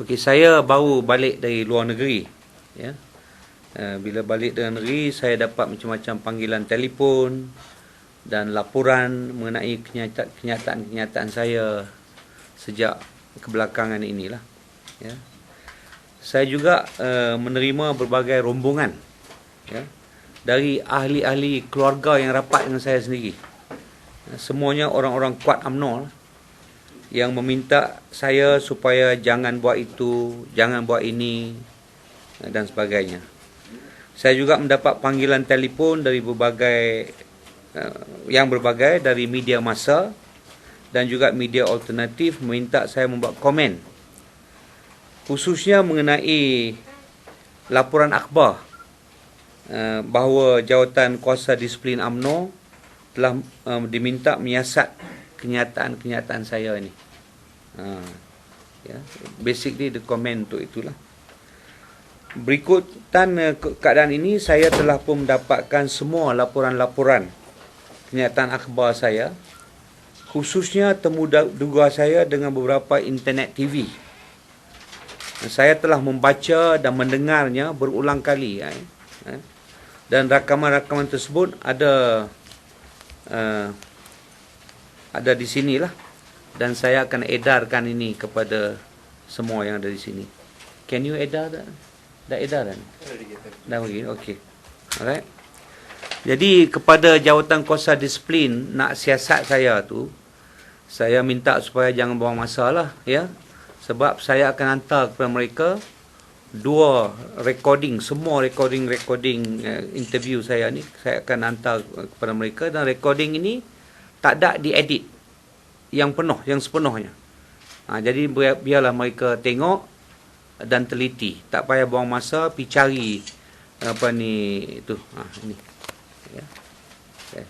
Okey, saya baru balik dari luar negeri. Ya. Bila balik dari negeri, saya dapat macam-macam panggilan telefon dan laporan mengenai kenyataan-kenyataan saya sejak kebelakangan inilah. Ya. Saya juga menerima berbagai rombongan, ya, dari ahli-ahli keluarga yang rapat dengan saya sendiri. Semuanya orang-orang kuat UMNO yang meminta saya supaya jangan buat itu, jangan buat ini dan sebagainya. Saya juga mendapat panggilan telefon dari berbagai dari media massa dan juga media alternatif meminta saya membuat komen, khususnya mengenai laporan akhbar bahawa Jawatan Kuasa Disiplin UMNO telah diminta menyiasat kenyataan-kenyataan saya ini. Basically the comment untuk itulah. Berikutan keadaan ini, saya telah pun mendapatkan semua laporan-laporan kenyataan akhbar saya, khususnya temu duga saya dengan beberapa internet TV. Saya telah membaca dan mendengarnya berulang kali, dan rakaman-rakaman tersebut ada di sinilah, dan saya akan edarkan ini kepada semua yang ada di sini. Can you edar? Dah edar kan? Dah bagi. Okey. Alright. Jadi kepada Jawatan Kuasa Disiplin nak siasat saya tu, saya minta supaya jangan buang masa lah, ya. Sebab saya akan hantar kepada mereka dua recording, semua recording interview saya ni saya akan hantar kepada mereka, dan recording ini tak ada diedit yang sepenuhnya. Jadi biarlah mereka tengok dan teliti, tak payah buang masa pergi cari ini. Ya.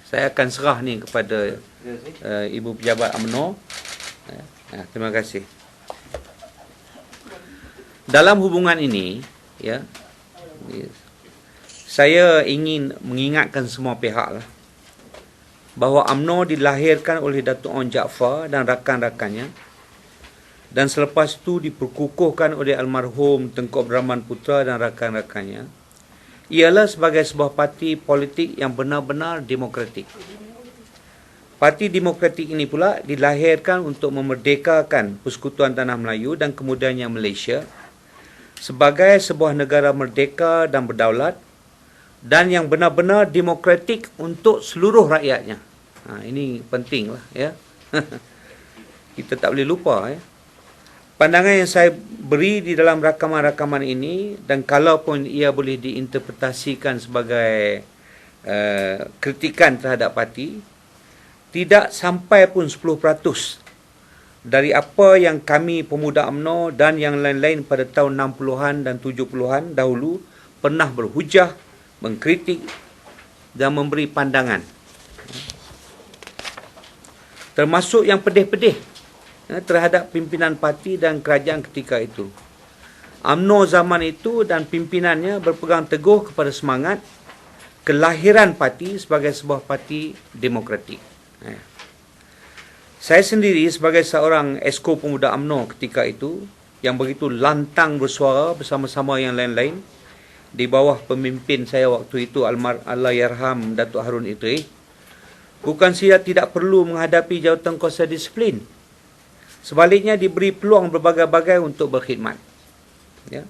Saya akan serah ni kepada Ibu Pejabat UMNO. Terima kasih. Dalam hubungan ini, ya, saya ingin mengingatkan semua pihak lah, bahawa UMNO dilahirkan oleh Datuk Onn Jaafar dan rakan-rakannya, dan selepas itu diperkukuhkan oleh almarhum Tengku Abdul Rahman Putra dan rakan-rakannya, ialah sebagai sebuah parti politik yang benar-benar demokratik. Parti demokratik ini pula dilahirkan untuk memerdekakan Persekutuan Tanah Melayu dan kemudiannya Malaysia sebagai sebuah negara merdeka dan berdaulat, dan yang benar-benar demokratik untuk seluruh rakyatnya. Ini penting lah, ya. Kita tak boleh lupa, ya. Pandangan yang saya beri di dalam rakaman-rakaman ini, dan kalaupun ia boleh diinterpretasikan sebagai kritikan terhadap parti, tidak sampai pun 10% dari apa yang kami pemuda UMNO dan yang lain-lain pada tahun 60-an dan 70-an dahulu pernah berhujah, mengkritik dan memberi pandangan, termasuk yang pedih-pedih terhadap pimpinan parti dan kerajaan ketika itu. UMNO zaman itu dan pimpinannya berpegang teguh kepada semangat kelahiran parti sebagai sebuah parti demokratik. Saya sendiri sebagai seorang esko pemuda UMNO ketika itu, yang begitu lantang bersuara bersama-sama yang lain-lain di bawah pemimpin saya waktu itu, Allahyarham Datuk Harun Idris, bukan saja tidak perlu menghadapi Jawatan Kuasa Disiplin, sebaliknya diberi peluang berbagai-bagai untuk berkhidmat. Ya.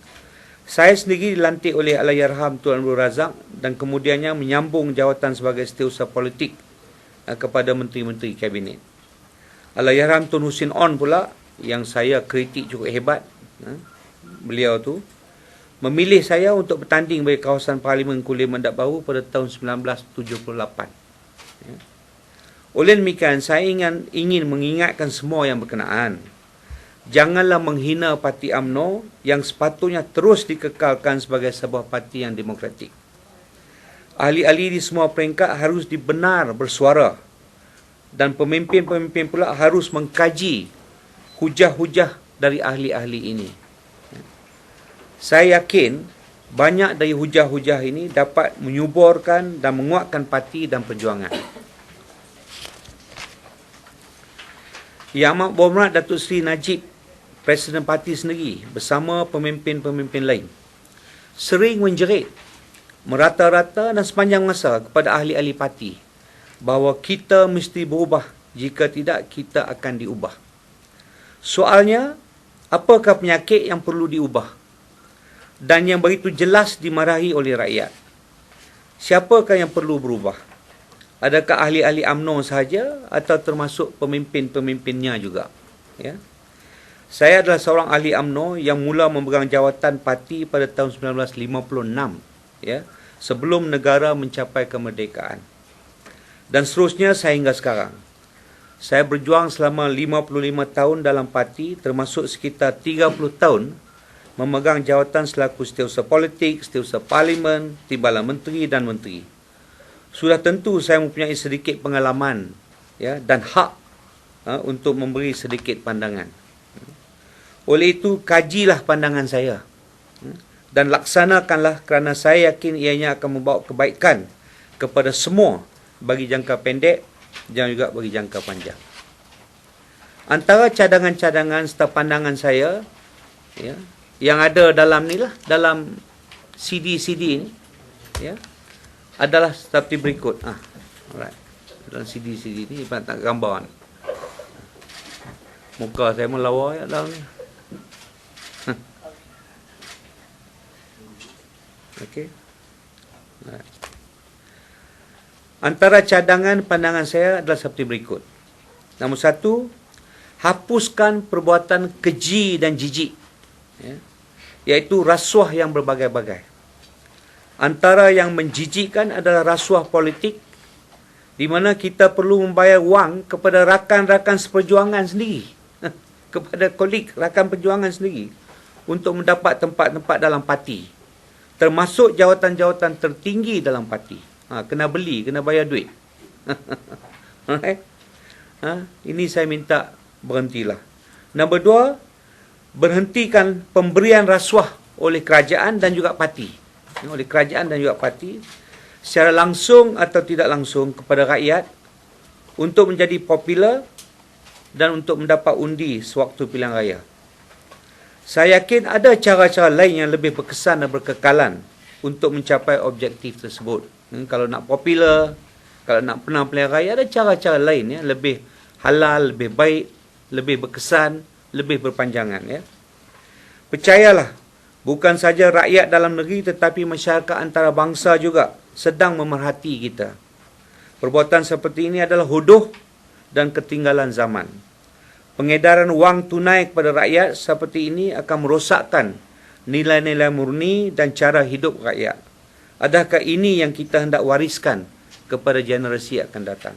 Saya sendiri dilantik oleh Allahyarham Tuan Abdul Razak dan kemudiannya menyambung jawatan sebagai setiausaha politik kepada menteri-menteri kabinet. Allahyarham Tun Hussein Onn pula, yang saya kritik cukup hebat, beliau tu memilih saya untuk bertanding bagi kawasan Parlimen Kulim Mandat Baru pada tahun 1978. Ya. Oleh demikian, saya ingin mengingatkan semua yang berkenaan, janganlah menghina parti UMNO yang sepatutnya terus dikekalkan sebagai sebuah parti yang demokratik. Ahli-ahli di semua peringkat harus dibenar bersuara, dan pemimpin-pemimpin pula harus mengkaji hujah-hujah dari ahli-ahli ini. Saya yakin banyak dari hujah-hujah ini dapat menyuburkan dan menguatkan parti dan perjuangan. Yang Amat Berhormat Datuk Seri Najib Presiden parti sendiri bersama pemimpin-pemimpin lain sering menjerit merata-rata dan sepanjang masa kepada ahli-ahli parti bahawa kita mesti berubah, jika tidak kita akan diubah. Soalnya, apakah penyakit yang perlu diubah dan yang begitu jelas dimarahi oleh rakyat? Siapakah yang perlu berubah? Adakah ahli-ahli UMNO sahaja atau termasuk pemimpin-pemimpinnya juga? Ya. Saya adalah seorang ahli UMNO yang mula memegang jawatan parti pada tahun 1956, ya, sebelum negara mencapai kemerdekaan. Dan seterusnya sehingga sekarang. Saya berjuang selama 55 tahun dalam parti, termasuk sekitar 30 tahun memegang jawatan selaku setiausaha politik, setiausaha parlimen, timbalan menteri dan menteri. Sudah tentu saya mempunyai sedikit pengalaman, ya, dan hak untuk memberi sedikit pandangan. Oleh itu, kajilah pandangan saya dan laksanakanlah, kerana saya yakin ianya akan membawa kebaikan kepada semua bagi jangka pendek dan juga bagi jangka panjang. Antara cadangan-cadangan serta pandangan saya, ya, yang ada dalam ni lah, dalam CD-CD ni, ya, adalah seperti berikut. Alright. Dalam CD-CD ni tak gambar ni. Muka saya melawa ya dalam ni. Okey. Alright. Antara cadangan pandangan saya adalah seperti berikut. Nombor 1, hapuskan perbuatan keji dan jijik, ya, iaitu rasuah yang berbagai-bagai. Antara yang menjijikkan adalah rasuah politik, di mana kita perlu membayar wang kepada rakan-rakan seperjuangan sendiri, kepada kolik rakan perjuangan sendiri, untuk mendapat tempat-tempat dalam parti, termasuk jawatan-jawatan tertinggi dalam parti. Kena beli, kena bayar duit. Alright? Ini saya minta berhentilah. Nombor 2, berhentikan pemberian rasuah oleh kerajaan dan juga parti. Oleh kerajaan dan juga parti, secara langsung atau tidak langsung kepada rakyat, untuk menjadi popular dan untuk mendapat undi sewaktu pilihan raya. Saya yakin ada cara-cara lain yang lebih berkesan dan berkekalan untuk mencapai objektif tersebut. Kalau nak popular, kalau nak menang pilihan raya, ada cara-cara lain, ya, lebih halal, lebih baik, lebih berkesan, lebih berpanjangan, ya. Percayalah, bukan saja rakyat dalam negeri tetapi masyarakat antarabangsa juga sedang memerhati kita. Perbuatan seperti ini adalah hodoh dan ketinggalan zaman. Pengedaran wang tunai kepada rakyat seperti ini akan merosakkan nilai-nilai murni dan cara hidup rakyat. Adakah ini yang kita hendak wariskan kepada generasi yang akan datang?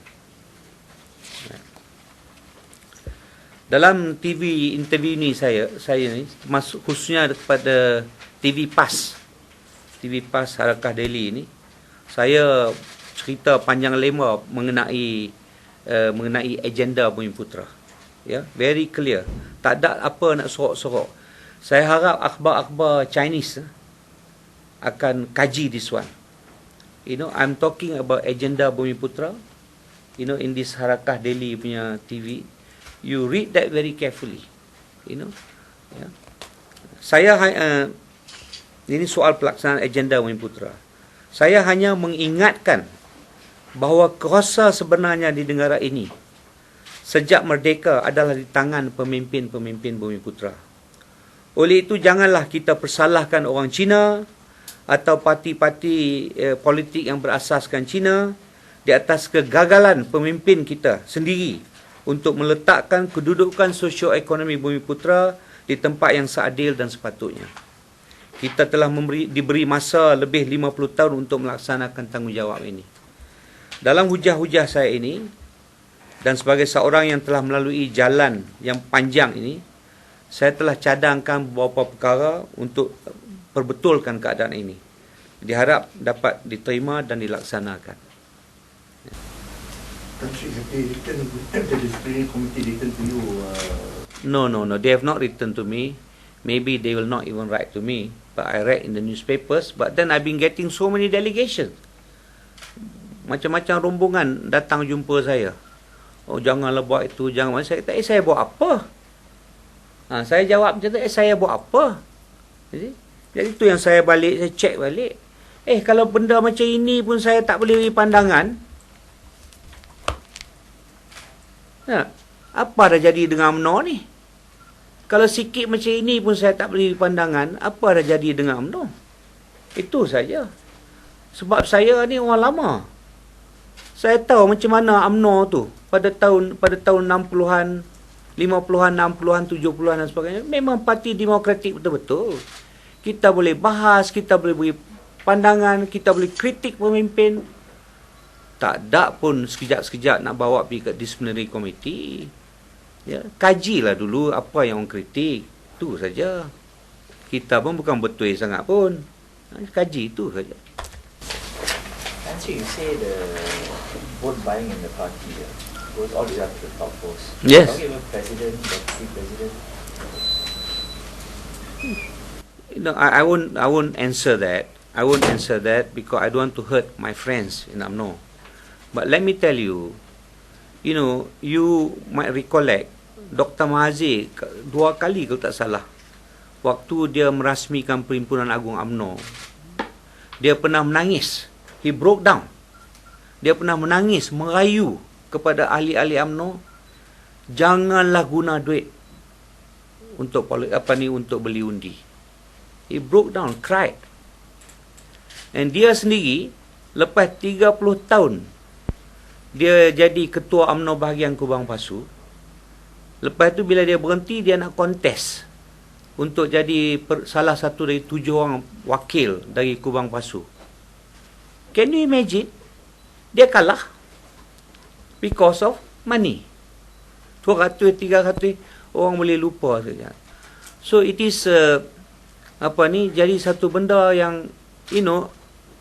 Dalam TV interview ni saya ni, termasuk khususnya kepada TV PAS Harakah Daily ni, saya cerita panjang lebar mengenai agenda Bumiputera. Ya, very clear. Tak ada apa nak sorok-sorok. Saya harap akhbar-akhbar Chinese akan kaji this one. I'm talking about agenda Bumiputera, in this Harakah Daily punya TV. You read that very carefully. Ya. Saya ini soal pelaksanaan agenda Bumiputera. Saya hanya mengingatkan bahawa kuasa sebenarnya di negara ini sejak merdeka adalah di tangan pemimpin-pemimpin Bumiputera. Oleh itu, janganlah kita persalahkan orang Cina atau parti-parti politik yang berasaskan Cina di atas kegagalan pemimpin kita sendiri untuk meletakkan kedudukan sosioekonomi Bumiputera di tempat yang seadil dan sepatutnya. Kita telah diberi masa lebih 50 tahun untuk melaksanakan tanggungjawab ini. Dalam hujah-hujah saya ini, dan sebagai seorang yang telah melalui jalan yang panjang ini, saya telah cadangkan beberapa perkara untuk perbetulkan keadaan ini. Diharap dapat diterima dan dilaksanakan. The disciplinary committee written to you? No. They have not written to me. Maybe they will not even write to me. But I read in the newspapers. But then I've been getting so many delegations. Macam-macam rombongan datang jumpa saya. Oh, janganlah buat itu, jangan. Saya kata, saya buat apa? Saya jawab macam tu, saya buat apa? Jadi tu yang saya balik, saya cek balik. Kalau benda macam ini pun saya tak boleh beri pandangan. Apa dah jadi dengan UMNO ni? Kalau sikit macam ini pun saya tak boleh beri pandangan, apa dah jadi dengan UMNO? Itu saja. Sebab saya ni orang lama. Saya tahu macam mana UMNO tu pada tahun 60-an, 50-an, 60-an, 70-an dan sebagainya. Memang parti demokratik betul-betul. Kita boleh bahas, kita boleh beri pandangan, kita boleh kritik pemimpin. Tak ada pun sekejap-sekejap nak bawa pergi ke disciplinary committee. Ya, kajilah dulu apa yang orang kritik. Itu saja. Kita pun bukan betul sangat pun. Kaji itu saja. Actually, you say the vote buying in the party goes all the way up to the top post. Yes. Talking about president, deputy president. I won't answer that. I won't answer that because I don't want to hurt my friends in UMNO. But let me tell you, you might recollect Dr. Mahathir 2 kali kalau tak salah, waktu dia merasmikan Perhimpunan Agung UMNO, dia pernah menangis. He broke down. Dia pernah menangis, merayu kepada ahli-ahli UMNO, janganlah guna duit untuk untuk beli undi. He broke down, cried. And dia sendiri lepas 30 tahun dia jadi ketua UMNO bahagian Kubang Pasu. Lepas tu bila dia berhenti, dia nak kontes untuk jadi salah satu dari 7 orang wakil dari Kubang Pasu. Can you imagine? Dia kalah because of money. 200, 300 orang boleh lupa saja. So it is jadi satu benda yang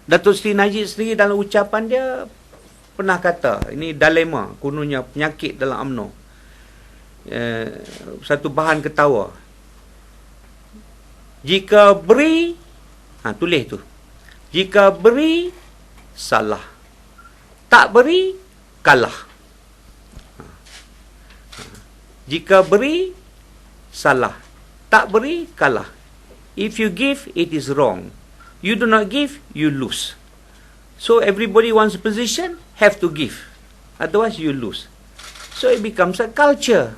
Datuk Seri Najib sendiri dalam ucapan dia pernah kata, ini dilema, kononnya penyakit dalam UMNO. Satu bahan ketawa. Jika beri, tulis tu. Jika beri, salah. Tak beri, kalah. Jika beri, salah. Tak beri, kalah. If you give, it is wrong. You do not give, you lose. So everybody wants a position, have to give. Otherwise you lose. So it becomes a culture.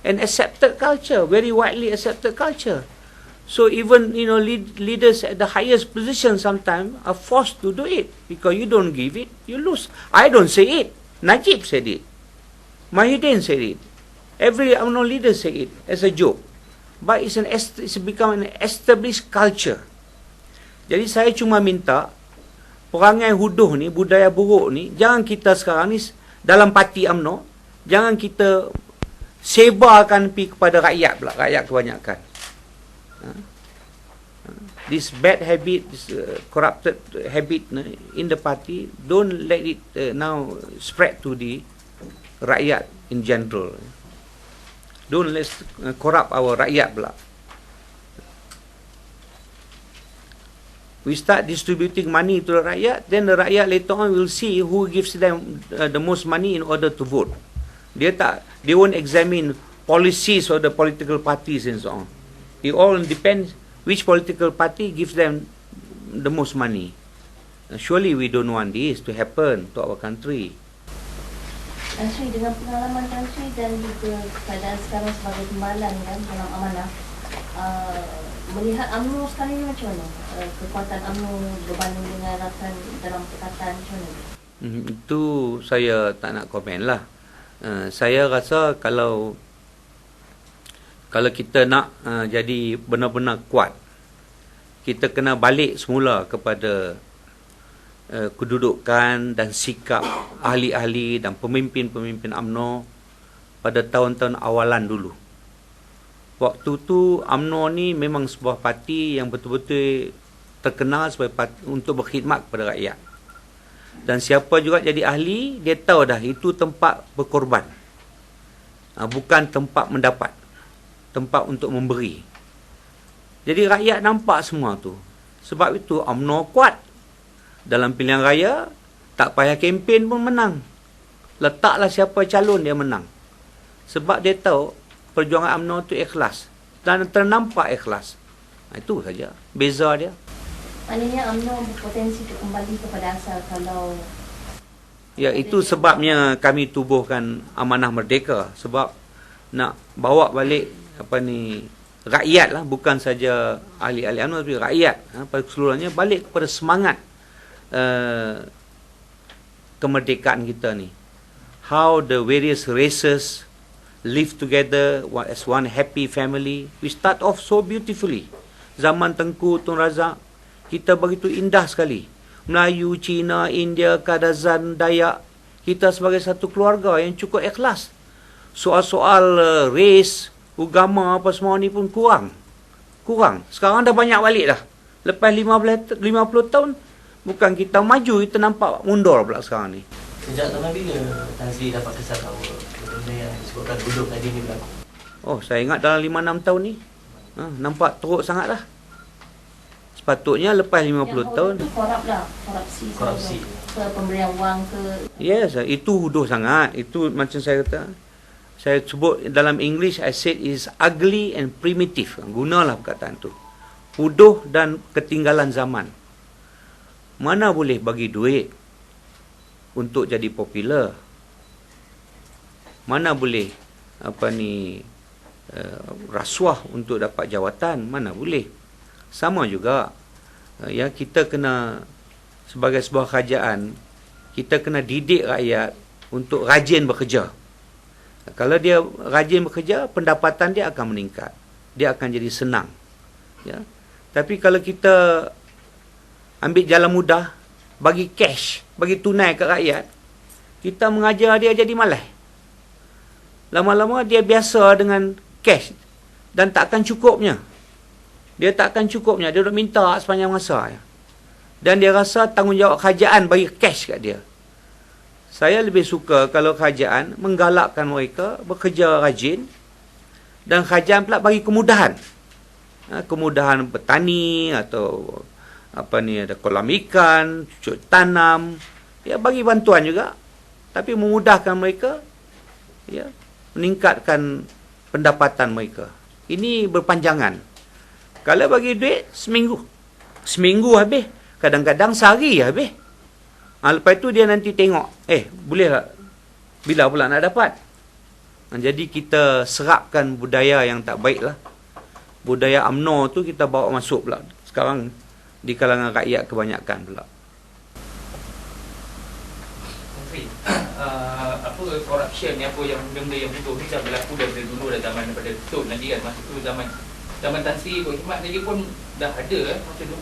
An accepted culture, very widely accepted culture. So even leaders at the highest position sometimes are forced to do it. Because you don't give it, you lose. I don't say it. Najib said it. Mahidin said it. Every UMNO leader said it as a joke. But it's become an established culture. Jadi saya cuma minta perangai huduh ni, budaya buruk ni, jangan kita sekarang ni dalam parti UMNO, jangan kita sebarkan pergi kepada rakyat pula, rakyat kebanyakan. This bad habit, this corrupted habit in the party, don't let it now spread to the rakyat in general. Don't let's corrupt our rakyat pula. We start distributing money to the rakyat, then the rakyat later on will see who gives them the most money in order to vote. They won't examine policies of the political parties and so on. It all depends which political party gives them the most money. Surely we don't want this to happen to our country. Tan Sri, dengan pengalaman Tan Sri dan juga keadaan sekarang sebagai timbalan dalam amanah, melihat UMNO sekarang ni macam mana? Kekuatan UMNO berbanding dengan rakan dalam Perikatan macam mana? Itu saya tak nak komen lah. Saya rasa kalau kita nak jadi benar-benar kuat, kita kena balik semula kepada kedudukan dan sikap ahli-ahli dan pemimpin-pemimpin UMNO pada tahun-tahun awalan dulu. Waktu tu UMNO ni memang sebuah parti yang betul-betul terkenal sebagai parti untuk berkhidmat kepada rakyat. Dan siapa juga jadi ahli, dia tahu dah itu tempat berkorban. Bukan tempat mendapat. Tempat untuk memberi. Jadi rakyat nampak semua tu. Sebab itu UMNO kuat. Dalam pilihan raya, tak payah kempen pun menang. Letaklah siapa calon dia menang. Sebab dia tahu perjuangan UMNO tu ikhlas. dan ternampak ikhlas. Itu saja beza dia. Maknanya UMNO berpotensi untuk kembali kepada asal kalau Ya, itu sebabnya kami tubuhkan Amanah Merdeka, sebab nak bawa balik rakyat lah, bukan saja ahli-ahli UMNO, tapi rakyat pada keseluruhannya balik kepada semangat kemerdekaan kita ni. How the various races live together as one happy family. We start off so beautifully. Zaman Tengku Tun Razak, kita begitu indah sekali. Melayu, Cina, India, Kadazan, Dayak, kita sebagai satu keluarga yang cukup ikhlas. Soal-soal race, agama apa semua ni pun kurang. Sekarang dah banyak balik dah. Lepas 50 tahun, bukan kita maju, kita nampak mundur pula sekarang ni. Sejak tahun bila Tan Sri dapat kesan bahawa benda yang disebutkan bodoh tadi ni berlaku? Oh, saya ingat dalam 5-6 tahun ni. Nampak teruk sangat lah. Sepatutnya lepas 50 tahun. itu korupsi. Ke pemberian wang ke. Yes, itu huduh sangat. Itu macam saya kata. Saya sebut dalam English, I said is ugly and primitive. Gunalah perkataan tu. Huduh dan ketinggalan zaman. Mana boleh bagi duit untuk jadi popular? Mana boleh rasuah untuk dapat jawatan? Mana boleh? Sama juga, ya, kita kena sebagai sebuah kerajaan, kita kena didik rakyat untuk rajin bekerja. Kalau dia rajin bekerja, pendapatan dia akan meningkat. Dia akan jadi senang. Ya. Tapi kalau kita ambil jalan mudah, bagi cash, bagi tunai ke rakyat, kita mengajar dia jadi malas. Lama-lama dia biasa dengan cash dan tak akan cukupnya. Dia tak akan cukupnya. Dia duk minta sepanjang masa. Dan dia rasa tanggungjawab kerajaan bagi cash kat dia. Saya lebih suka kalau kerajaan menggalakkan mereka bekerja rajin dan kerajaan pula bagi kemudahan. Kemudahan bertani atau ada kolam ikan, cucuk tanam, ya, bagi bantuan juga, tapi memudahkan mereka, ya, meningkatkan pendapatan mereka. Ini berpanjangan. Kalau bagi duit seminggu habis, kadang-kadang sehari habis. Lepas tu dia nanti tengok, boleh tak, bila pula nak dapat. Jadi kita serapkan budaya yang tak baik lah. Budaya UMNO tu kita bawa masuk pula sekarang di kalangan rakyat kebanyakan pula. Corruption ni, apa yang benda yang bodoh ni dah berlaku daripada dulu, dah zaman daripada Tun lagi kan. Masa tu zaman Tan Sri Buat Khidmat lagi pun dah ada macam tu.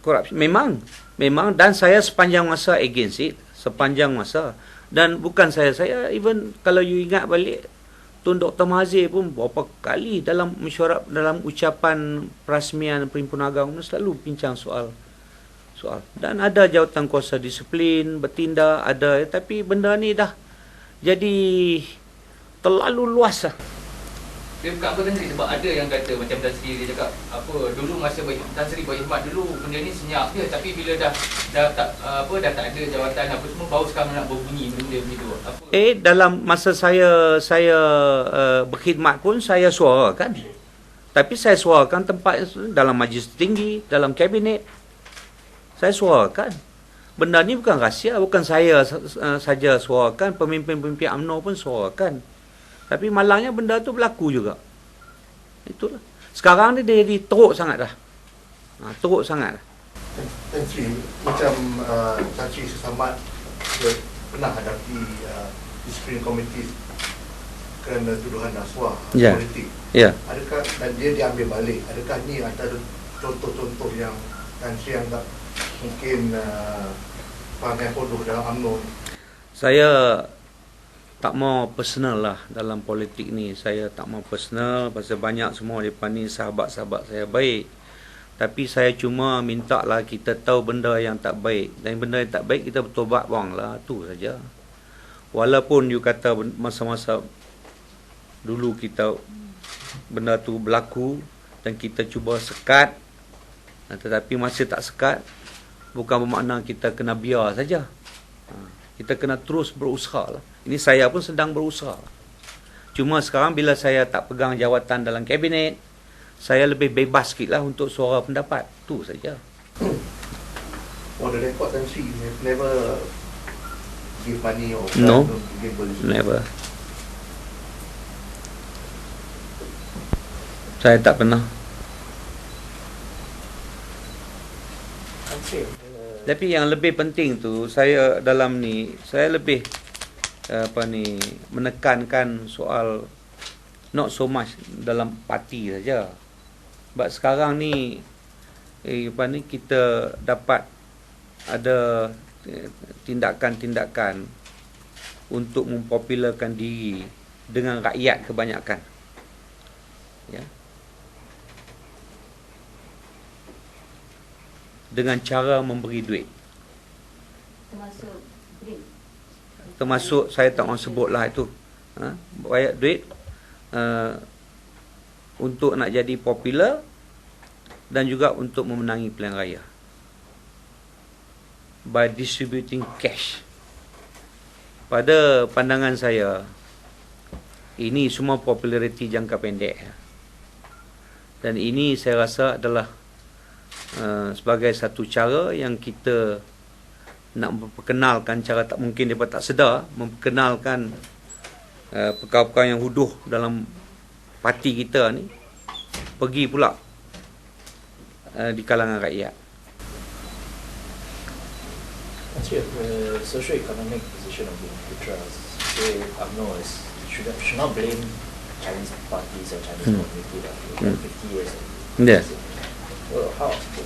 Corruption memang, dan saya sepanjang masa against it, sepanjang masa. Dan bukan saya even kalau you ingat balik, Tun Dr. Mahathir pun berapa kali dalam mesyuarat, dalam ucapan perasmian Perhimpunan Agama selalu bincang soal. Dan ada jawatan kuasa disiplin, bertindak, ada, tapi benda ni dah jadi terlalu luas lah. Dia bukan apa Tan Sri, sebab ada yang kata macam Tan Sri dia cakap dulu masa Tan Sri Buat Khidmat dulu benda ni senyap je, tapi bila dah tak ada jawatan apa semua, baru sekarang nak berbunyi benda begitu. Dalam masa saya berkhidmat pun saya suarakan. Tapi saya suarakan tempat dalam majlis tinggi, dalam kabinet. Saya suarakan. Benda ni bukan rahsia, bukan saya saja suarakan, pemimpin-pemimpin UMNO pun suarakan. Tapi malangnya benda tu berlaku juga. Itulah. Sekarang ni dia jadi teruk sangat dah. Teruk sangat dah. Tan Sri, macam Tan Sri Sesamad dia pernah hadapi disiplin komiti kerana tuduhan rasuah politik. Ya. Adakah, dan dia diambil balik, adakah ni antara contoh-contoh yang Tan Sri anggap mungkin perangai bodoh dalam UMNO? Saya tak mau personal lah dalam politik ni. Saya tak mau personal pasal banyak semua mereka ni sahabat-sahabat saya baik. Tapi saya cuma minta lah kita tahu benda yang tak baik. Dan benda yang tak baik kita bertobat buang lah. Itu saja. Walaupun you kata masa-masa dulu kita benda tu berlaku dan kita cuba sekat, tetapi masih tak sekat, bukan bermakna kita kena biar saja. Kita kena terus berusaha lah. Ini saya pun sedang berusaha. Cuma sekarang bila saya tak pegang jawatan dalam kabinet, saya lebih bebas sikit lah untuk suara pendapat. Tu saja. On the record, Tan Sri never give money or No. give policy. Never. Saya tak pernah. Tan Sri, Tapi yang lebih penting tu, saya dalam ni, saya lebih menekankan soal not so much dalam parti saja. Sebab sekarang ni kita dapat ada tindakan-tindakan untuk mempopularkan diri dengan rakyat kebanyakan. Ya. Dengan cara memberi duit. Termasuk BRIM. Termasuk saya tak mahu sebutlah itu. Bayar duit untuk nak jadi popular dan juga untuk memenangi pilihan raya. By distributing cash. Pada pandangan saya, ini semua populariti jangka pendek. Dan ini saya rasa adalah sebagai satu cara yang kita nak memperkenalkan, cara tak mungkin mereka tak sedar, memperkenalkan perkara-perkara yang huduh dalam parti kita ni pergi pula di kalangan rakyat. Tan Sri, the socio-economic position of Bumiputera, say UMNO should not blame Chinese parties or Chinese community that for 50 years. Yeah. Well,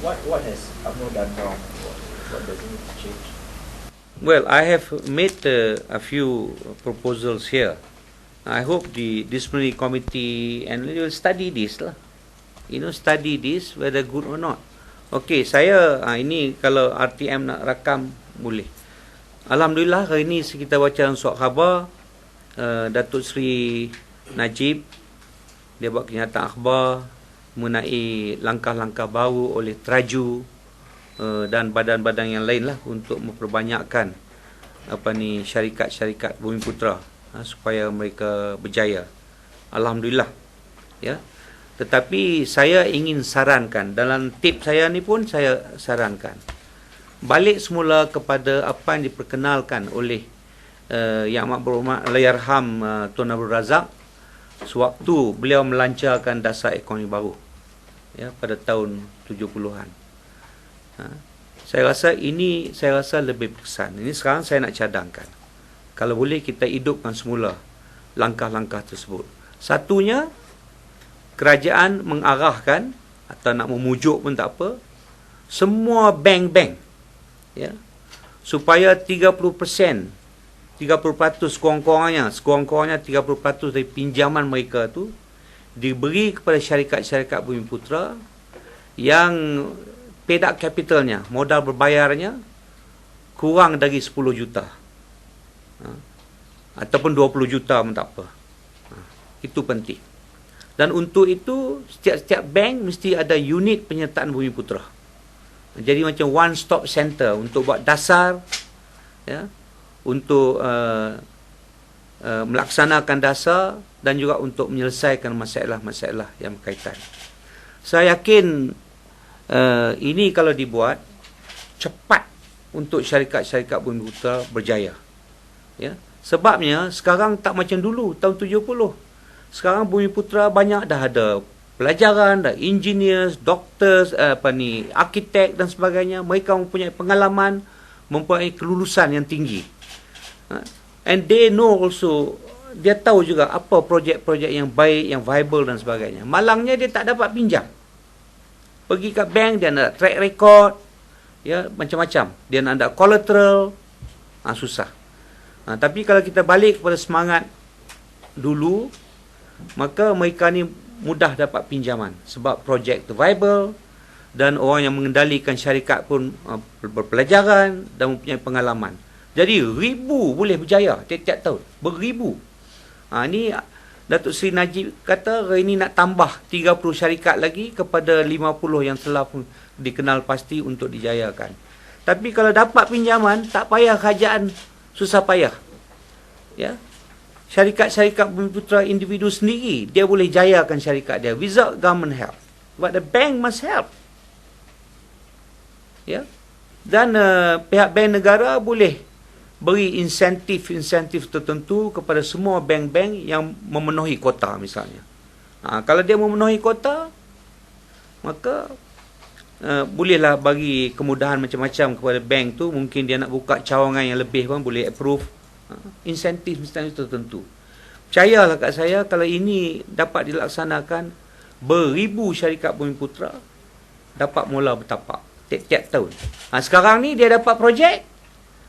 what has UMNO done wrong? What does it need to change? Well, I have made a few proposals here. I hope the disciplinary committee and will study this lah. Study this whether good or not. Okey, saya ini kalau RTM nak rakam boleh. Alhamdulillah hari ini kita baca surat khabar Datuk Seri Najib dia buat kenyataan akhbar mengenai langkah-langkah baru oleh Teraju dan badan-badan yang lain lah untuk memperbanyakkan syarikat-syarikat Bumiputera supaya mereka berjaya. Alhamdulillah. Ya. Tetapi saya ingin sarankan, dalam tip saya ni pun saya sarankan, balik semula kepada apa yang diperkenalkan oleh Yang Amat Berhormat Allahyarham Tun Abdul Razak sewaktu beliau melancarkan dasar ekonomi baru ya pada tahun 70-an. Saya rasa lebih berkesan. Ini sekarang saya nak cadangkan. Kalau boleh kita hidupkan semula langkah-langkah tersebut. Satunya, kerajaan mengarahkan atau nak memujuk pun tak apa, semua bank-bank ya, supaya 30% sekurang-kurangnya 30% dari pinjaman mereka tu diberi kepada syarikat-syarikat Bumiputera yang paid-up capitalnya, modal berbayarnya kurang dari 10 juta. Ataupun 20 juta pun tak apa. Itu penting. Dan untuk itu setiap bank mesti ada unit penyertaan Bumiputera. Jadi macam one stop center untuk buat dasar ya, untuk melaksanakan dasar dan juga untuk menyelesaikan masalah-masalah yang berkaitan. Saya yakin ini kalau dibuat cepat untuk syarikat-syarikat Bumiputera berjaya. Ya. Sebabnya sekarang tak macam dulu tahun 70. Sekarang Bumiputera banyak dah ada pelajaran, dah engineers, doctors, arkitek dan sebagainya. Mereka mempunyai pengalaman, mempunyai kelulusan yang tinggi. And they know also, dia tahu juga apa projek-projek yang baik, yang viable dan sebagainya. Malangnya dia tak dapat pinjam. Pergi kat bank, dia nak track record, ya macam-macam. Dia nak ada collateral, susah. Tapi kalau kita balik kepada semangat dulu, maka mereka ni mudah dapat pinjaman sebab projek tu viable dan orang yang mengendalikan syarikat pun berpelajaran dan mempunyai pengalaman. Jadi ribu boleh berjaya tiap-tiap tahun, beribu. Ni Datuk Seri Najib kata hari ini nak tambah 30 syarikat lagi kepada 50 yang telah pun dikenal pasti untuk dijayakan. Tapi kalau dapat pinjaman tak payah kerajaan susah payah. Ya. syarikat-syarikat Bumiputera individu sendiri, dia boleh jayakan syarikat dia without government help. But the bank must help. Ya. Dan pihak bank negara boleh beri insentif tertentu kepada semua bank-bank yang memenuhi kota misalnya. Kalau dia memenuhi kota, maka bolehlah bagi kemudahan macam-macam kepada bank tu. Mungkin dia nak buka cawangan yang lebih pun boleh approve. Insentif tertentu. Percayalah kat saya, kalau ini dapat dilaksanakan, beribu syarikat Bumiputera dapat mula bertapak tiap-tiap tahun. Sekarang ni dia dapat projek,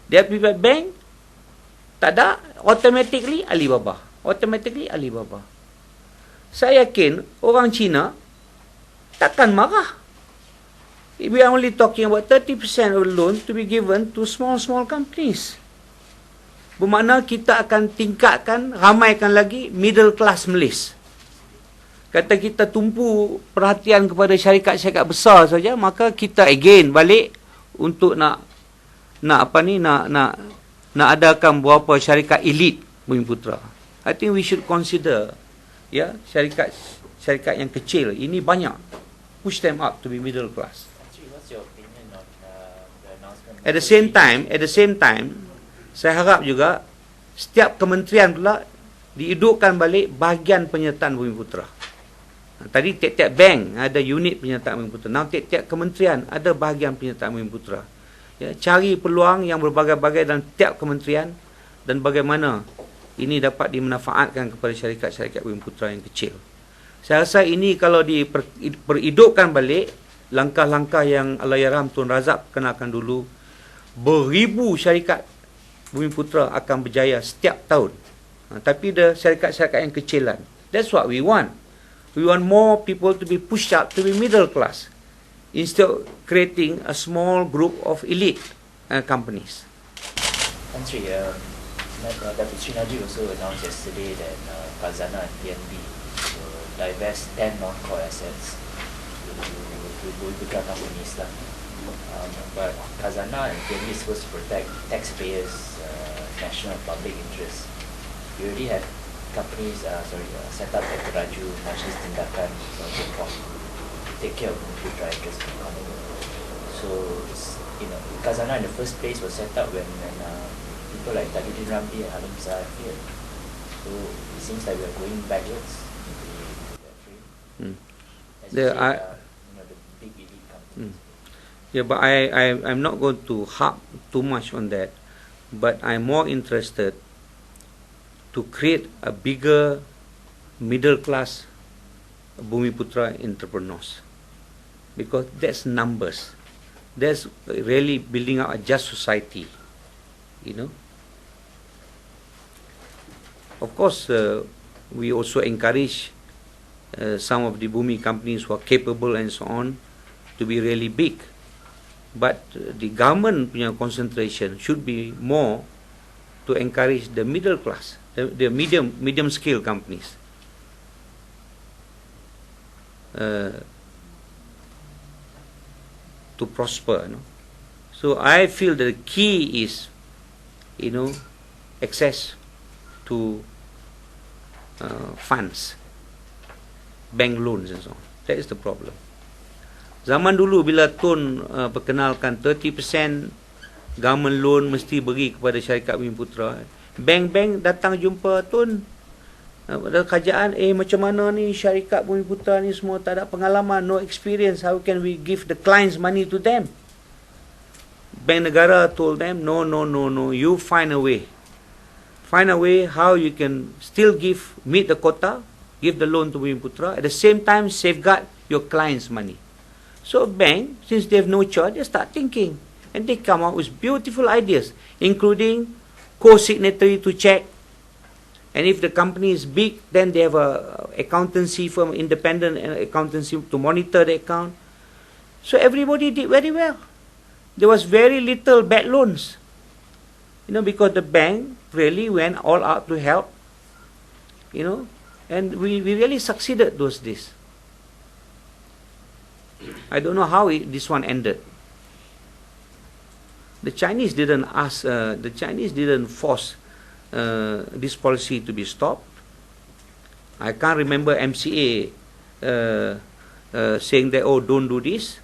dia private bank, tak ada, automatically Alibaba. Saya yakin orang Cina takkan marah. We are only talking about 30% of loan to be given to small companies. Bermakna kita akan tingkatkan, ramaikan lagi middle class Malaysia. Kata kita tumpu perhatian kepada syarikat-syarikat besar saja, maka kita again balik untuk nak adakan beberapa syarikat elit Bumiputera. I think we should consider syarikat yang kecil ini banyak, push them up to be middle class. Actually, what's your opinion on the announcement? At the same time, saya harap juga setiap kementerian pula dihidupkan balik bahagian penyertaan Bumiputera. Tadi tiap-tiap bank ada unit penyertaan Bumiputera. Now tiap-tiap kementerian ada bahagian penyertaan Bumiputera. Ya, cari peluang yang berbagai-bagai dalam tiap kementerian dan bagaimana ini dapat dimanfaatkan kepada syarikat-syarikat Bumiputera yang kecil. Saya rasa ini kalau diperhidupkan balik, langkah-langkah yang Allahyarham Tun Razak kenalkan dulu, beribu syarikat Bumiputera akan berjaya setiap tahun. Tapi the syarikat-syarikat yang kecilan. That's what we want. We want more people to be pushed up to be middle class instead of creating a small group of elite companies. Tan Sri, Datuk Sri Najib also announced yesterday that Khazanah and PNB will divest 10 non-core assets to Bumiputera companies. But Khazanah and PNB is supposed to protect taxpayers' national public interest. You already have companies set up at Raju, Majlis Tindakan, to take care of Bumiputera interest. So, Khazanah in the first place was set up when people like Tajuddin Ramli and Halim Zahid here. So, it seems like we are going backwards in that frame. As you said, the big elite companies. Yeah, but I'm not going to harp too much on that. But I'm more interested to create a bigger middle class Bumiputera entrepreneurs. Because that's numbers. That's really building up a just society. Of course, we also encourage some of the Bumi companies who are capable and so on to be really big. But the government concentration should be more to encourage the middle class, the medium scale companies to prosper. So I feel the key is, access to funds, bank loans and so on. That is the problem. Zaman dulu bila Tun perkenalkan 30% government loan mesti beri kepada syarikat Bumiputera, bank-bank datang jumpa Tun, ada kerajaan, macam mana ni syarikat Bumiputera ni semua tak ada pengalaman, no experience, how can we give the clients money to them? Bank negara told them, no, you find a way how you can still meet the quota, give the loan to Bumiputera, at the same time safeguard your clients' money. So bank, since they have no choice, they start thinking. And they come up with beautiful ideas, including co-signatory to check. And if the company is big, then they have a accountancy firm, independent accountancy to monitor the account. So everybody did very well. There was very little bad loans. Because the bank really went all out to help. And we really succeeded those days. I don't know how this one ended. The Chinese didn't force this policy to be stopped. I can't remember MCA saying that, oh, don't do this.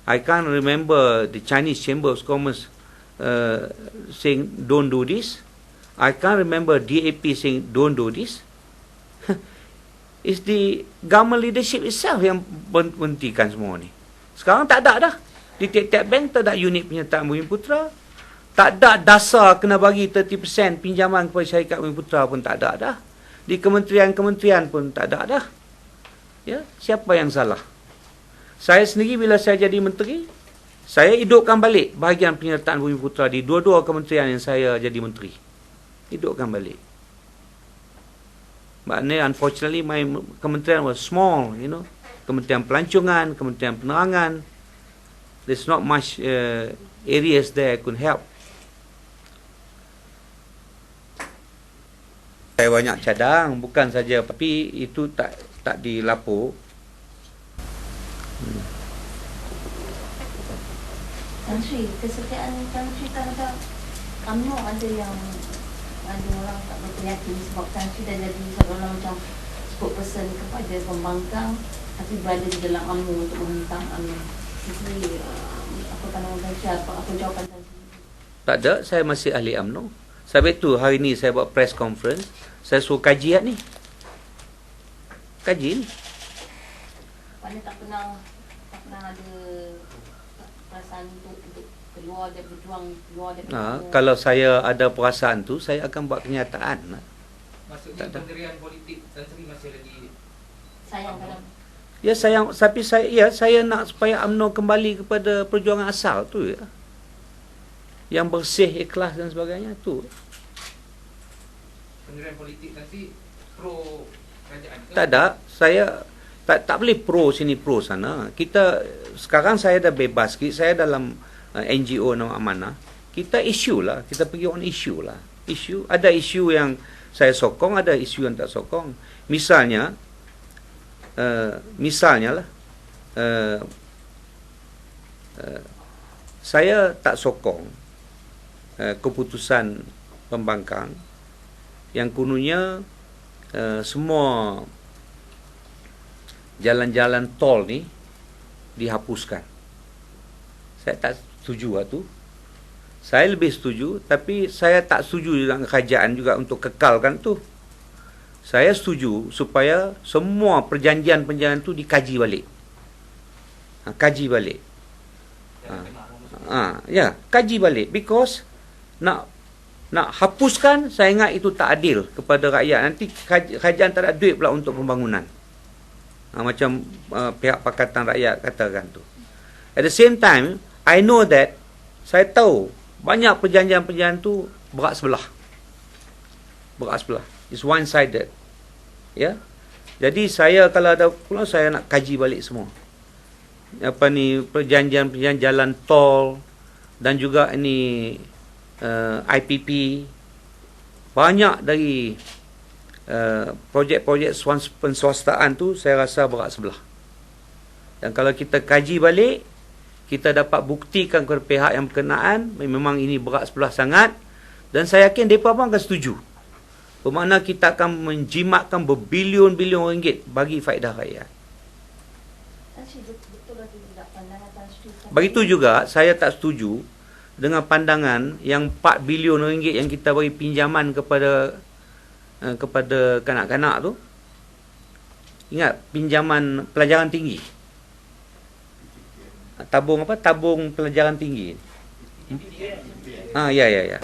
I can't remember the Chinese Chamber of Commerce saying don't do this. I can't remember DAP saying don't do this. It's the government leadership itself yang berhentikan semua ni. Sekarang tak ada dah. Di tiap-tiap bank tak ada unit penyertaan Bumiputera. Tak ada dasar kena bagi 30% pinjaman kepada syarikat Bumiputera pun tak ada dah. Di kementerian-kementerian pun tak ada dah. Ya, siapa yang salah? Saya sendiri bila saya jadi menteri, saya hidupkan balik bahagian penyertaan Bumiputera di dua-dua kementerian yang saya jadi menteri. Hidupkan balik. Maknanya, unfortunately, my kementerian was small, you know. Kementerian Pelancongan, Kementerian Penerangan. There's not much areas there I could help. Saya banyak cadang, bukan saja, tapi itu tak dilapor. Tan Sri, kesetiaan Tan Sri terhadap UMNO ada yang ada orang tak berpenyakit sebab Tan Sri dah jadi seolah-olah macam spokesperson kepada pembangkang tapi berada di dalam UMNO untuk menentang UMNO. Jadi apa pandangan Tan Sri, apa jawapan Tan Sri? Tak ada, saya masih ahli UMNO. Sebab itu hari ni saya buat press conference, saya suruh kaji ni. Kaji ni. Mana tak pernah ada perasaan untuk keluar dan berjuang, keluar dari Kalau saya ada perasaan tu, saya akan buat kenyataan. Maksudnya pendirian politik Tan Sri masih lagi sayang dalam. Ya, sayang, tapi saya nak supaya UMNO kembali kepada perjuangan asal tu, ya. Yang bersih, ikhlas dan sebagainya tu. pendirian politik Tan Sri pro kerajaan ke? Tak ada, saya tak boleh pro sini pro sana. Kita sekarang saya dah bebas, saya dalam NGO nama Amanah. Kita isu lah, kita pergi on isu lah. Isu, ada isu yang saya sokong, ada isu yang tak sokong. Misalnya lah, saya tak sokong keputusan pembangkang yang kononnya semua jalan-jalan tol ni dihapuskan. Saya tak setuju lah tu. Saya lebih setuju, tapi saya tak setuju dengan kerajaan juga untuk kekalkan tu. Saya setuju supaya semua perjanjian-perjanjian tu dikaji balik. Kaji balik. Ya, kaji balik. Because nak hapuskan, saya ingat itu tak adil kepada rakyat. Nanti kerajaan tak ada duit pula untuk pembangunan. Macam pihak Pakatan Rakyat katakan tu. At the same time, I know that, saya tahu banyak perjanjian-perjanjian tu berat sebelah. Berat sebelah. It's one-sided. Ya. Jadi saya kalau ada pulang, saya nak kaji balik semua. Apa ni, perjanjian-perjanjian jalan tol dan juga ini IPP. Banyak dari projek-projek penswastaan tu saya rasa berat sebelah. Dan kalau kita kaji balik, kita dapat buktikan kepada pihak yang berkenaan memang ini berat sebelah sangat, dan saya yakin mereka pun akan setuju. Bermakna kita akan menjimatkan berbilion-bilion ringgit bagi faedah rakyat. Begitu juga saya tak setuju dengan pandangan yang 4 bilion ringgit yang kita bagi pinjaman kepada kanak-kanak tu. Ingat, pinjaman pelajaran tinggi. Tabung pelajaran tinggi. Ya.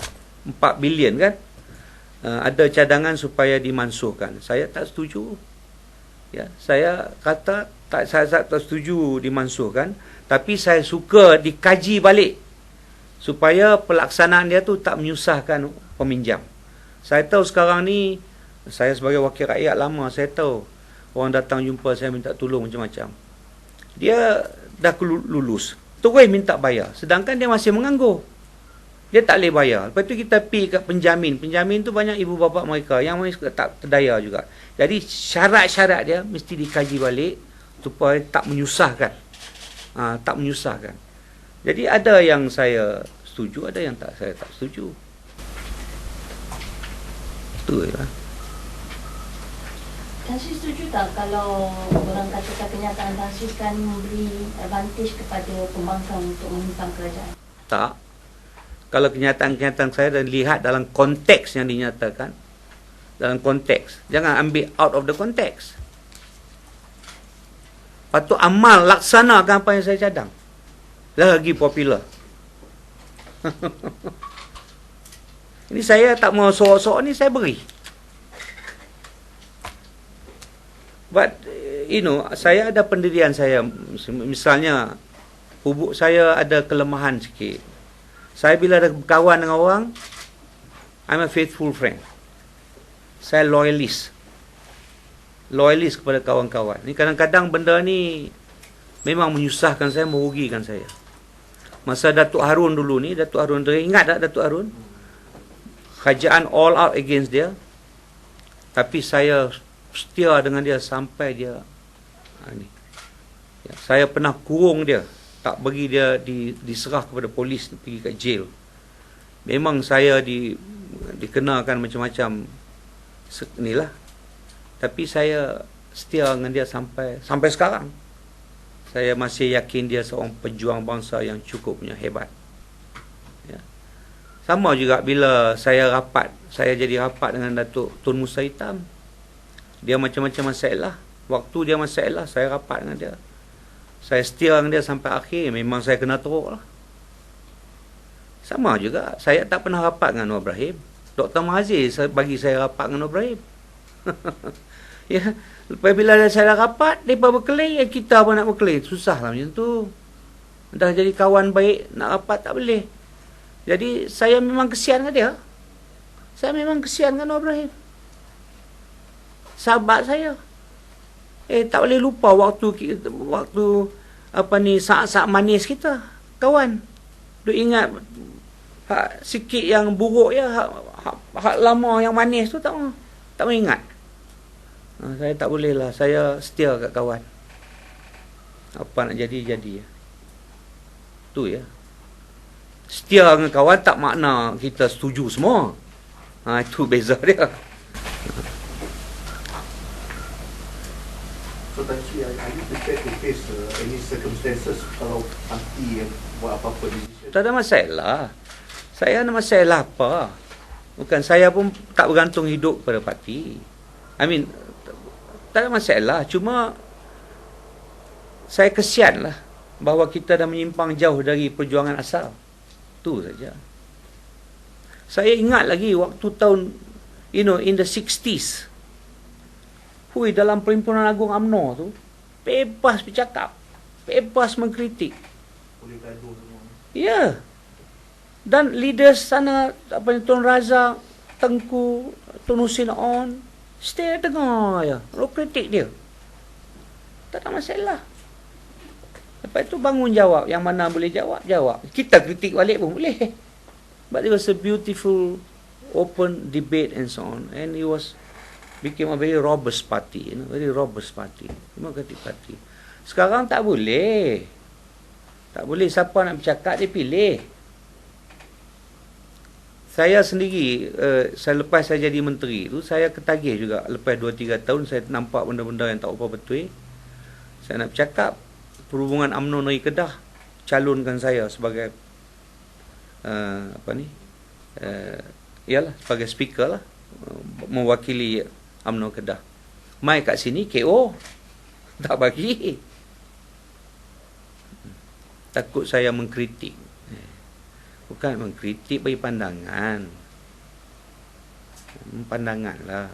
4 bilion kan. Ada cadangan supaya dimansuhkan. Saya tak setuju. Ya, saya kata saya tak setuju dimansuhkan, tapi saya suka dikaji balik supaya pelaksanaan dia tu tak menyusahkan peminjam. Saya tahu sekarang ni, saya sebagai wakil rakyat lama, saya tahu orang datang jumpa saya minta tolong macam-macam. Dia dah lulus, terus minta bayar, sedangkan dia masih menganggur. Dia tak boleh bayar. Lepas tu kita pergi kat penjamin. Penjamin tu banyak ibu bapa mereka yang mereka tak terdaya juga. Jadi syarat-syarat dia mesti dikaji balik supaya tak menyusahkan. Tak menyusahkan. Jadi ada yang saya setuju, ada yang saya tak setuju. Tu lah. Tan Sri setuju tak kalau orang katakan kenyataan Tan Sri kan memberi advantage kepada pembangkang untuk menyimpang kerajaan? Tak. Kalau kenyataan-kenyataan saya dan lihat dalam konteks yang dinyatakan, dalam konteks, jangan ambil out of the context. Patut amal, laksanakan apa yang saya cadang. Lagi popular. Ini saya tak mau soak-soak ni, saya beri. But, saya ada pendirian saya. Misalnya, hubuk saya ada kelemahan sikit. Saya bila ada berkawan dengan orang, I'm a faithful friend. Saya loyalist. Loyalist kepada kawan-kawan. Ni kadang-kadang benda ni memang menyusahkan saya, merugikan saya. Masa Datuk Harun dulu ni, Datuk Harun, ingat tak Datuk Harun? Kerajaan all out against dia. Tapi saya setia dengan dia sampai dia ni. Ya, saya pernah kurung dia. Tak bagi dia diserah kepada polis, pergi kat jail. Memang saya dikenakan macam-macam inilah. Tapi saya setia dengan dia sampai sekarang. Saya masih yakin dia seorang pejuang bangsa yang cukup punya hebat. Ya. Sama juga bila saya jadi rapat dengan Datuk Tun Musa Hitam. Dia macam-macam masalah. Waktu dia masalah, saya rapat dengan dia. Saya setia dengan dia sampai akhir. Memang saya kena teruk lah. Sama juga, saya tak pernah rapat dengan Anwar Ibrahim. Dr. Mahathir bagi saya rapat dengan Anwar Ibrahim. Ya, lepas bila saya dah rapat, mereka berkelahi, kita pun nak berkelahi. Susah lah macam tu. Dah jadi kawan baik, nak rapat tak boleh. Jadi, saya memang kesian dengan dia. Saya memang kesian dengan Anwar Ibrahim. Sahabat saya. Tak boleh lupa waktu saat-saat manis kita, kawan. Duk ingat sikit yang buruk ya, hak lama yang manis tu tak mau ingat. Saya tak boleh lah, saya setia kat kawan. Apa nak jadi. Tu ya. Setia dengan kawan tak makna kita setuju semua. Itu beza dia. So Tan Sri, are you prepared to face any circumstances kalau parti yang buat apa-apa decision? Tak ada masalah. Saya ada masalah apa? Bukan, saya pun tak bergantung hidup pada parti. Tak ada masalah. Cuma saya kesian lah bahawa kita dah menyimpang jauh dari perjuangan asal. Itu saja. Saya ingat lagi waktu tahun, in the 60s. Dalam Perhimpunan Agung UMNO tu, bebas bercakap, bebas mengkritik. Boleh gaduh semua. Ya. Dan leaders sana, Tun Razak, Tengku, Tun Hussein On, stay dengar je, lo kritik dia. Tak ada masalah. Lepas tu bangun jawab, yang mana boleh jawab. Kita kritik balik pun boleh. But it was a beautiful, open debate and so on. And it became a very robust party, very robust party, Democratic Party. Sekarang tak boleh. Tak boleh, siapa nak bercakap dia pilih. Saya sendiri, lepas saya jadi menteri tu, saya ketagih juga. Lepas 2-3 tahun, saya nampak benda-benda yang tak apa betul. Saya nak bercakap, Perhubungan UMNO Negeri Kedah calonkan saya sebagai sebagai speaker lah, mewakili UMNO Kedah. Mai kat sini KO tak bagi. Takut saya mengkritik. Bukan mengkritik, bagi pandangan. Pandangan lah.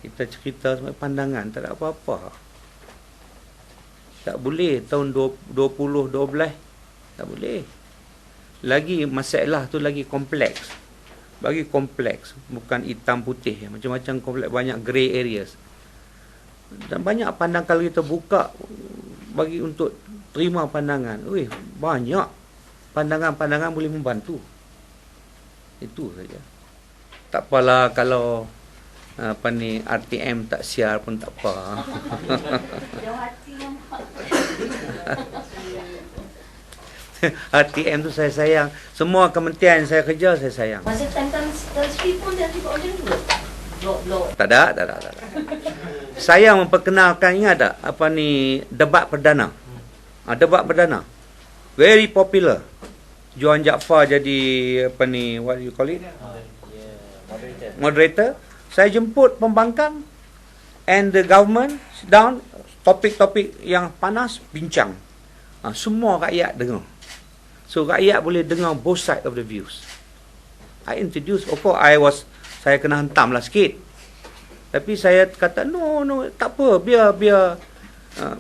Kita cerita sebagai pandangan, tak ada apa-apa. Tak boleh tahun 2012 tak boleh. Lagi masalah tu lagi kompleks. Bagi kompleks, bukan hitam putih, macam-macam kompleks, banyak grey areas. Dan banyak pandangan kalau kita buka bagi untuk terima pandangan. Banyak pandangan-pandangan boleh membantu. Itu saja. Tak apalah kalau RTM tak siar pun tak apa. Jauh hati nampak. RTM tu saya sayang. Semua kementerian saya kerja saya sayang. Masa time Tan Sri pun dah juga macam tu. blok-blok. Tak ada. Saya memperkenalkan, ingat tak apa ni, debat perdana. Debat perdana. Very popular. Johan Jaafar jadi apa ni, what you call it? Moderator. Saya jemput pembangkang and the government sit down, topik-topik yang panas bincang. Semua rakyat dengar. So rakyat boleh dengar both side of the views. I introduce, of course saya kena hentam lah sikit. Tapi saya kata no, tak apa, biar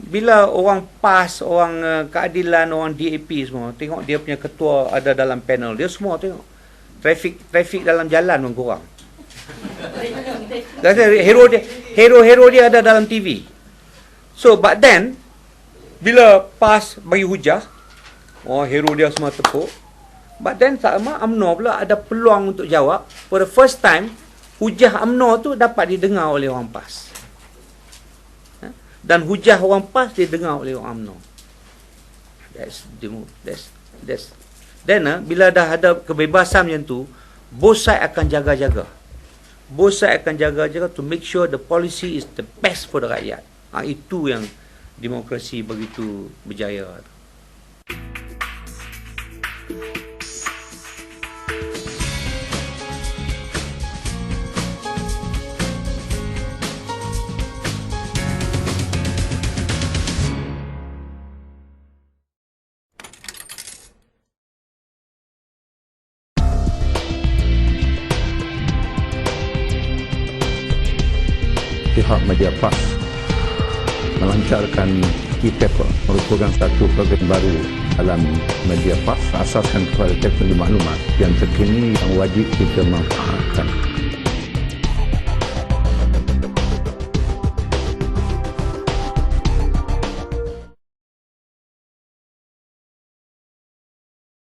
bila orang PAS, orang keadilan, orang DAP semua tengok dia punya ketua ada dalam panel, dia semua tengok. Trafik dalam jalan pun kurang. Hero dia ada dalam TV. So but then bila PAS bagi hujah, hero dia semua tepuk. But then sama UMNO pula ada peluang untuk jawab. For the first time, hujah UMNO tu dapat didengar oleh orang PAS. Dan hujah orang PAS didengar oleh orang UMNO. Then bila dah ada kebebasan macam tu, both side akan jaga-jaga. Both side akan jaga-jaga to make sure the policy is the best for the rakyat. Itu yang demokrasi begitu berjaya. Pihak Media PAS melancarkan e-paper, merupakan satu program baru dalam media PAS, asaskan kepada teknologi maklumat yang terkini yang wajib kita manfaatkan.